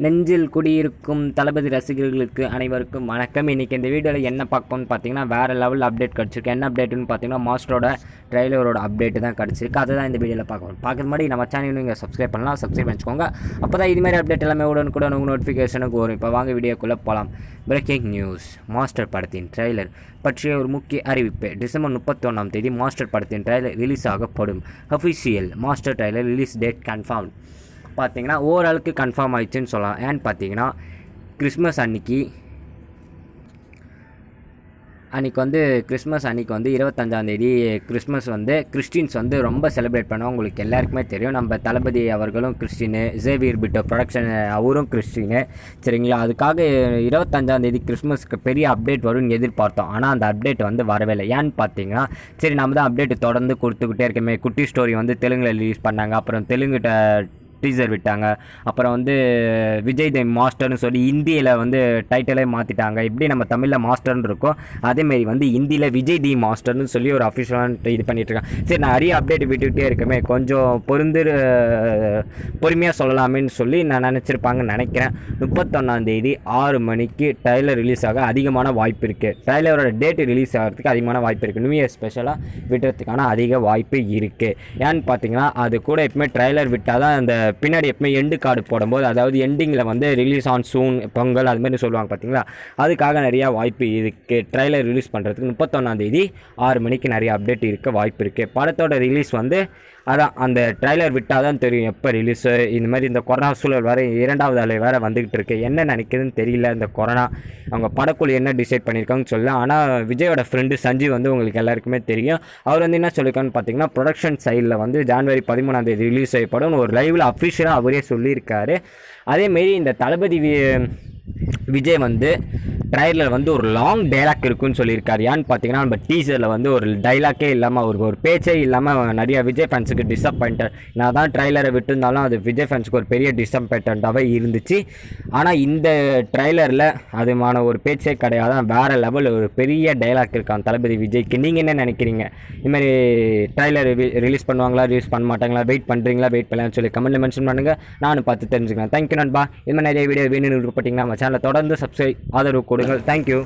நெஞ்சில் குடியிருக்கும் தளபதி ரசிகர்களுக்கு அனைவருக்கும் வணக்கம். இன்றைக்கி இந்த வீடியோவில் என்ன பார்க்கணும்னு பார்த்தீங்கன்னா வேறு லெவல் அப்டேட் கிடச்சிருக்கு. என்ன அப்டேட்டுன்னு பார்த்தீங்கன்னா மாஸ்டரோட ட்ரெய்லரோட அப்டேட்டு தான் கிடச்சிருக்கு. அதை தான் இந்த வீடியோவில் பார்க்குறது மாதிரி நம்ம சேனல் நீங்கள் சப்ஸ்கிரைப் பண்ணலாம், சப்ஸ்கிரைப் பண்ணிக்கோங்க. அப்போ தான் இதுமாதிரி அப்டேட் எல்லாமே உடனுக்குடன் உங்கள் நோட்டிஃபிகேஷனுக்கு வரும். இப்போ வாங்க வீடியோக்குள்ளே போகலாம். பிரேக்கிங் நியூஸ்: மாஸ்டர் படத்தின் ட்ரெய்லர் பற்றிய ஒரு முக்கிய அறிவிப்பு. டிசம்பர் 31 மாஸ்டர் படத்தின் ட்ரெய்லர் ரிலீஸ் ஆகப்படும். Official Master trailer release date confirm. பார்த்தீங்கன்னா ஓரளவுக்கு கன்ஃபார்ம் ஆயிடுச்சுன்னு சொல்லலாம். ஏன்னு பார்த்தீங்கன்னா கிறிஸ்மஸ் அன்றைக்கி வந்து 25 கிறிஸ்மஸ் வந்து கிறிஸ்டின்ஸ் வந்து ரொம்ப செலிப்ரேட் பண்ணுவோம். உங்களுக்கு எல்லாருக்குமே தெரியும். நம்ம தளபதி அவர்களும் கிறிஸ்டின்னு, ஜேவியர் பிட்டோ ப்ரொடக்ஷன் அவரும் கிறிஸ்டின்னு, சரிங்களா? அதுக்காக 25 கிறிஸ்மஸ்க்கு பெரிய அப்டேட் வரும்னு எதிர்பார்த்தோம். ஆனால் அந்த அப்டேட் வந்து வரவே இல்லை. ஏன்னு பார்த்தீங்கன்னா சரி நம்ம தான் அப்டேட் தொடர்ந்து கொடுத்துக்கிட்டே இருக்கமே. குட்டி ஸ்டோரி வந்து தெலுங்கில் ரிலீஸ் பண்ணாங்க, அப்புறம் தெலுங்குகிட்ட டீசர் விட்டாங்க, அப்புறம் வந்து விஜய் தி மாஸ்டர்னு சொல்லி ஹிந்தியில் வந்து டைட்டிலே மாற்றிட்டாங்க. இப்படி நம்ம தமிழில் மாஸ்டர்னு இருக்கோம், அதேமாரி வந்து ஹிந்தியில் விஜய் தி மாஸ்டர்னு சொல்லி ஒரு அஃபிஷியலாக இது பண்ணிகிட்ருக்காங்க. சரி நான் நிறைய அப்டேட் விட்டுக்கிட்டே இருக்கமே, கொஞ்சம் பொறுமையாக சொல்லலாமேன்னு சொல்லி நான் நினச்சிருப்பாங்கன்னு நினைக்கிறேன். 31 6 மணிக்கு ட்ரெய்லர் ரிலீஸ் ஆக அதிகமான வாய்ப்பு இருக்குது. ட்ரெய்லரோட டேட்டு ரிலீஸ் ஆகிறதுக்கு அதிகமான வாய்ப்பு இருக்குது. நியூ இயர் ஸ்பெஷலாக விடுறதுக்கான அதிக வாய்ப்பு இருக்குது. ஏன்னு பார்த்தீங்கன்னா அது கூட எப்பவுமே ட்ரெய்லர் விட்டால் தான் அந்த பின்னாடி எப்பவுமே எண்டு கார்டு போடும்போது, அதாவது எண்டிங்கில் வந்து ரிலீஸ் ஆன் சூன், பொங்கல் அதுமாதிரி சொல்லுவாங்க பார்த்தீங்களா, அதுக்காக நிறையா வாய்ப்பு இருக்குது. ட்ரெய்லர் ரிலீஸ் பண்ணுறதுக்கு 31 6 மணிக்கு நிறைய அப்டேட் இருக்க வாய்ப்பு இருக்குது. படத்தோட ரிலீஸ் வந்து அதான் அந்த ட்ரெய்லர் விட்டால் தான் தெரியும் எப்போ ரிலீஸு. இந்த மாதிரி இந்த கொரோனா சூழல் வேறு 2வது அலை வேறு வந்துக்கிட்டு இருக்கு. என்ன நினைக்குதுன்னு தெரியல இந்த கொரோனா. அவங்க படக்குழு என்ன டிசைட் பண்ணியிருக்காங்கன்னு சொல்லலாம். ஆனால் விஜயோட ஃப்ரெண்டு சஞ்சீவ் வந்து உங்களுக்கு எல்லாருக்குமே தெரியும். அவர் வந்து என்ன சொல்லியிருக்கான்னு பார்த்தீங்கன்னா ப்ரொடக்ஷன் சைடில் வந்து ஜனவரி 13 ரிலீஸ் செய்யப்படும் ஒரு லைவில் அஃபிஷியலாக அவரே சொல்லியிருக்காரு. அதேமாரி இந்த தளபதி விஜய் வந்து ட்ரைலரில் வந்து ஒரு லாங் டைலாக் இருக்குன்னு சொல்லியிருக்காரு. ஏன்னு பார்த்தீங்கன்னா நம்ம டீசரில் வந்து ஒரு டைலாக்கே இல்லாமல் ஒரு பேச்சே இல்லாமல் நிறைய விஜய் ஃபேன்ஸுக்கு டிசப்பாயிண்டட். நான் தான் ட்ரைலரை விட்டுருந்தாலும் அது விஜய் ஃபேன்ஸுக்கு ஒரு பெரிய டிசப்பாயிண்டடாகவே இருந்துச்சு. ஆனால் இந்த ட்ரைலரில் அதுமான ஒரு பேச்சே கிடையாது. வேறு லெவல் ஒரு பெரிய டைலாக் இருக்கான் தளபதி விஜய்க்கு. நீங்கள் என்ன நினைக்கிறீங்க? இதுமாதிரி ட்ரைலர் ரிலீஸ் பண்ணுவாங்களா, ரிலீஸ் பண்ண மாட்டாங்களா, வெயிட் பண்ணுறீங்களா, வெயிட் பண்ணலான்னு சொல்லி கமெண்ட்டில் மென்ஷன் பண்ணுங்கள். நானும் பார்த்து தெரிஞ்சுக்கிறேன். தேங்க்யூ நண்பா. இது மாதிரி நிறைய வீடியோ வேணும்னு விருப்பப்பட்டீங்கன்னா நம்ம சேனலை தொடர்ந்து சப்ஸ்கிரைப் ஆதரவு கொடுங்கள். தேங்க்யூ.